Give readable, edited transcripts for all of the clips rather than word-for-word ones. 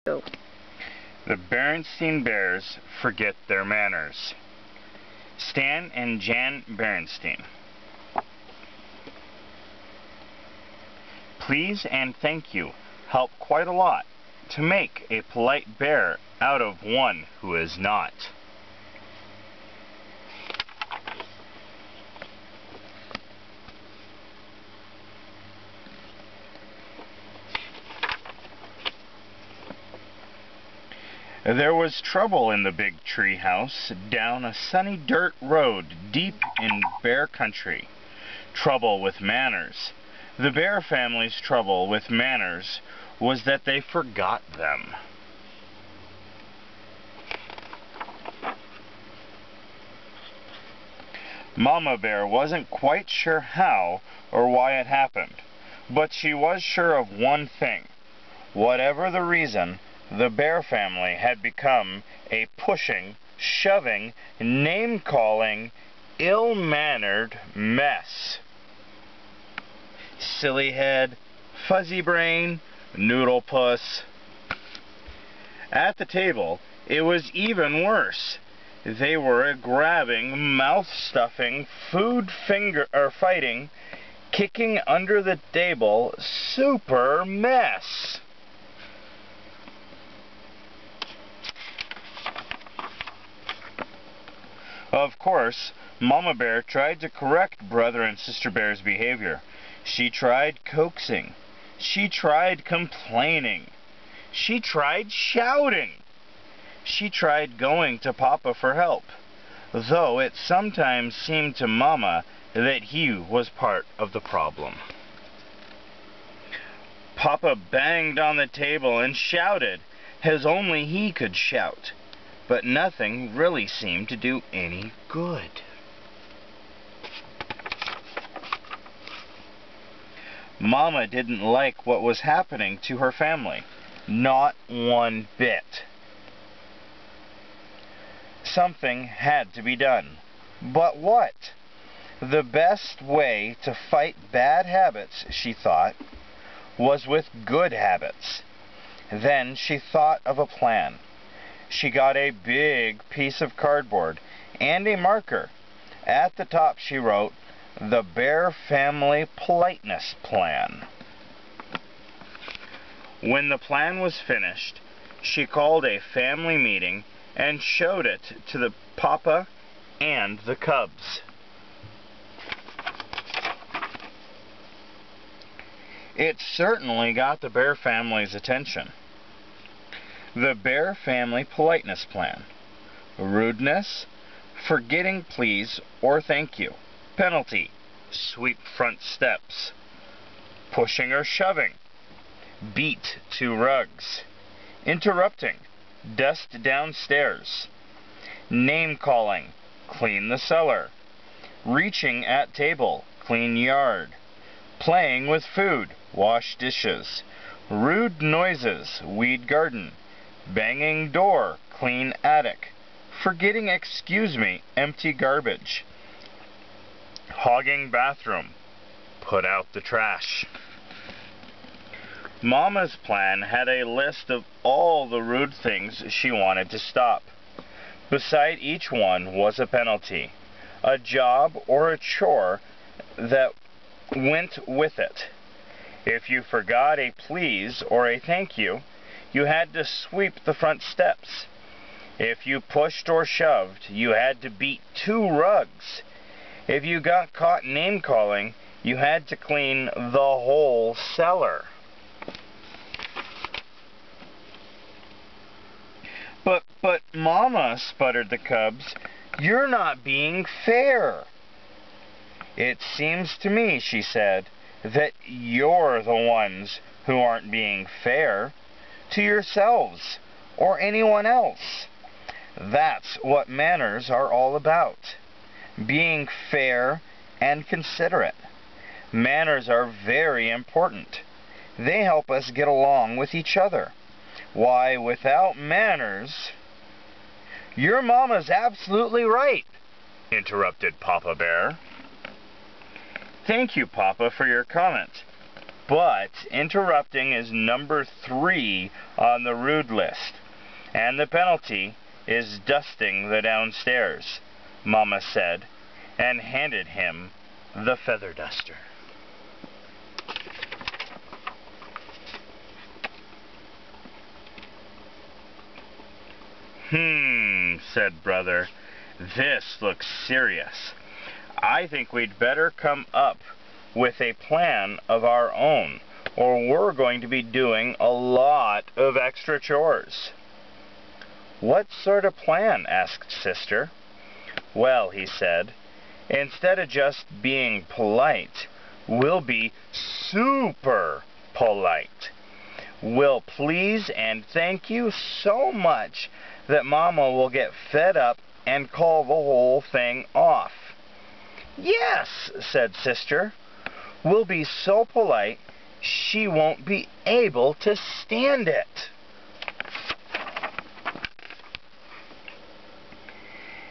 Go. The Berenstain Bears forget their manners. Stan and Jan Berenstain. Please and thank you help quite a lot to make a polite bear out of one who is not. There was trouble in the big tree house down a sunny dirt road deep in bear country. Trouble with manners. The bear family's trouble with manners was that they forgot them. Mama Bear wasn't quite sure how or why it happened, but she was sure of one thing. Whatever the reason, the bear family had become a pushing, shoving, name-calling, ill-mannered mess. Silly head, fuzzy brain, noodle puss. At the table, it was even worse. They were a grabbing, mouth-stuffing, food-fighting, kicking under the table, super mess. Of course, Mama Bear tried to correct Brother and Sister Bear's behavior. She tried coaxing. She tried complaining. She tried shouting. She tried going to Papa for help, though it sometimes seemed to Mama that he was part of the problem. Papa banged on the table and shouted as only he could shout. But nothing really seemed to do any good. Mama didn't like what was happening to her family. Not one bit. Something had to be done. But what? The best way to fight bad habits, she thought, was with good habits. Then she thought of a plan. She got a big piece of cardboard and a marker. At the top she wrote, "The Bear Family Politeness Plan." When the plan was finished, she called a family meeting and showed it to the Papa and the cubs. It certainly got the Bear family's attention. The Bear Family Politeness Plan. Rudeness, forgetting please or thank you. Penalty, sweep front steps. Pushing or shoving, beat 2 rugs. Interrupting, dust downstairs. Name calling, clean the cellar. Reaching at table, clean yard. Playing with food, wash dishes. Rude noises, weed garden. Banging door, clean attic. Forgetting excuse me, empty garbage. Hogging bathroom, put out the trash. Mama's plan had a list of all the rude things she wanted to stop. Beside each one was a penalty, a job or a chore that went with it. If you forgot a please or a thank you, you had to sweep the front steps. If you pushed or shoved, you had to beat 2 rugs. If you got caught name-calling, you had to clean the whole cellar. But Mama, sputtered the cubs, you're not being fair. It seems to me, she said, that you're the ones who aren't being fair to yourselves or anyone else. That's what manners are all about. Being fair and considerate. Manners are very important. They help us get along with each other. Why, without manners... Your Mama's absolutely right, interrupted Papa Bear. Thank you, Papa, for your comment. but interrupting is number 3 on the rude list, and the penalty is dusting the downstairs, Mama said, and handed him the feather duster. Said Brother, this looks serious. I think we'd better come up with a plan of our own, or we're going to be doing a lot of extra chores. What sort of plan? Asked Sister. Well, he said, instead of just being polite, we'll be super polite. We'll please and thank you so much that Mama will get fed up and call the whole thing off. Yes, said Sister. We'll be so polite she won't be able to stand it.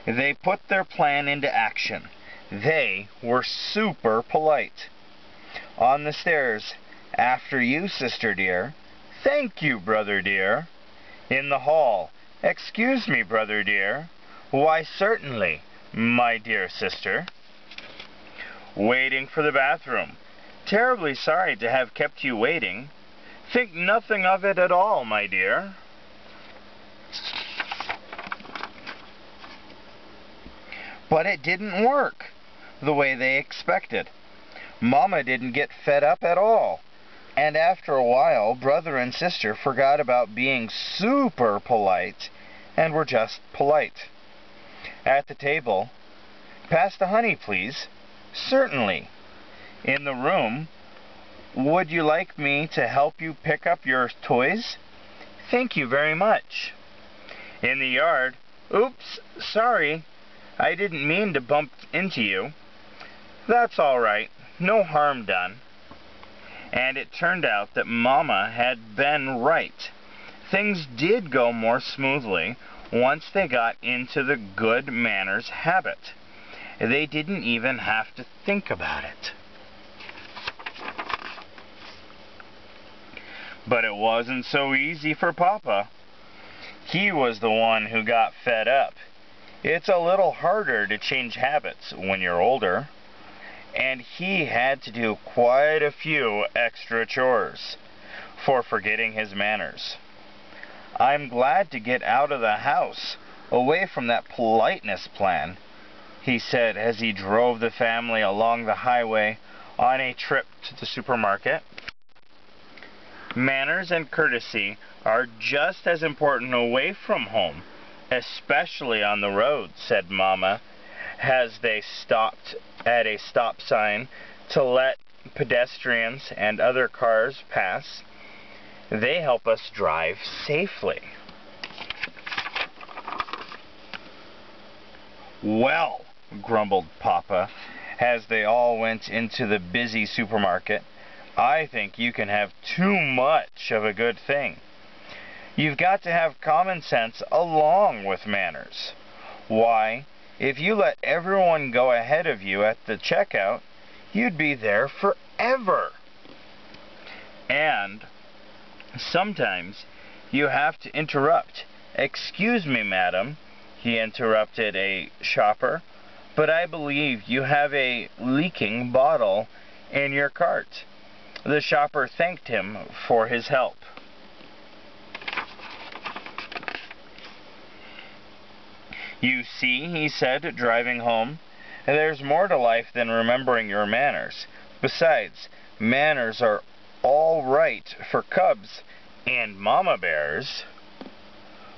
They put their plan into action. They were super polite. On the stairs, after you, Sister dear. Thank you, Brother dear. In the hall, excuse me, Brother dear. Why, certainly, my dear sister. Waiting for the bathroom. Terribly sorry to have kept you waiting. Think nothing of it at all, my dear. But it didn't work the way they expected. Mama didn't get fed up at all. And after a while, Brother and Sister forgot about being super polite and were just polite. At the table, pass the honey, please. Certainly. In the room, would you like me to help you pick up your toys? Thank you very much. In the yard, oops, sorry, I didn't mean to bump into you. That's all right, no harm done. And it turned out that Mama had been right. Things did go more smoothly once they got into the good manners habit. They didn't even have to think about it. But it wasn't so easy for Papa. He was the one who got fed up. It's a little harder to change habits when you're older. And he had to do quite a few extra chores for forgetting his manners. I'm glad to get out of the house, away from that politeness plan, he said as he drove the family along the highway on a trip to the supermarket. Manners and courtesy are just as important away from home, especially on the road, said Mama, as they stopped at a stop sign to let pedestrians and other cars pass. They help us drive safely. Well, grumbled Papa, as they all went into the busy supermarket, I think you can have too much of a good thing. You've got to have common sense along with manners. Why, if you let everyone go ahead of you at the checkout, you'd be there forever. And sometimes you have to interrupt. Excuse me, madam, he interrupted a shopper, but I believe you have a leaking bottle in your cart. The shopper thanked him for his help. You see, he said, driving home, there's more to life than remembering your manners. Besides, manners are all right for cubs and mama bears.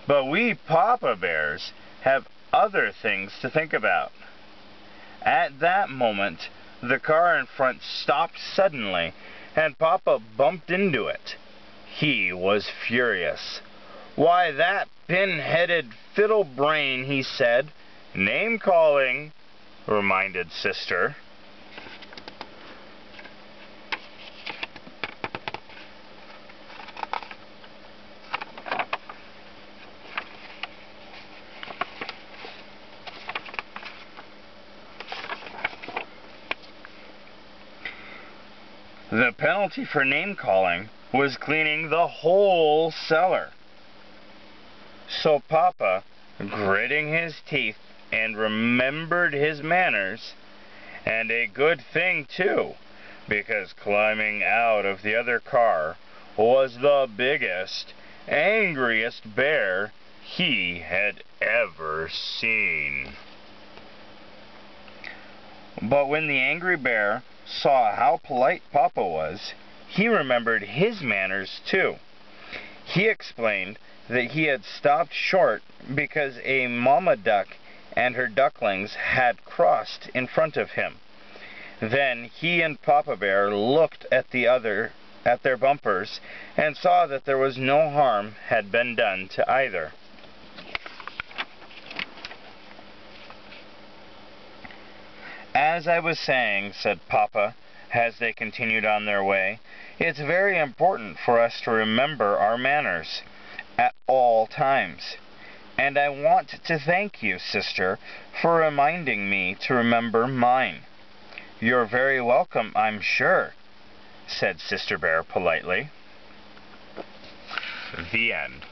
But we papa bears have other things to think about. At that moment, the car in front stopped suddenly, and Papa bumped into it. He was furious. Why, that pin-headed fiddle brain, he said. Name-calling, reminded Sister. The penalty for name-calling was cleaning the whole cellar. So Papa, gritting his teeth, and remembered his manners, and a good thing too, because climbing out of the other car was the biggest, angriest bear he had ever seen. But when the angry bear saw how polite Papa was, he remembered his manners too. He explained that he had stopped short because a mama duck and her ducklings had crossed in front of him. Then he and Papa Bear looked at their bumpers and saw that there was no harm had been done to either. As I was saying, said Papa, as they continued on their way, it's very important for us to remember our manners at all times. And I want to thank you, sister, for reminding me to remember mine. You're very welcome, I'm sure, said Sister Bear politely. The end.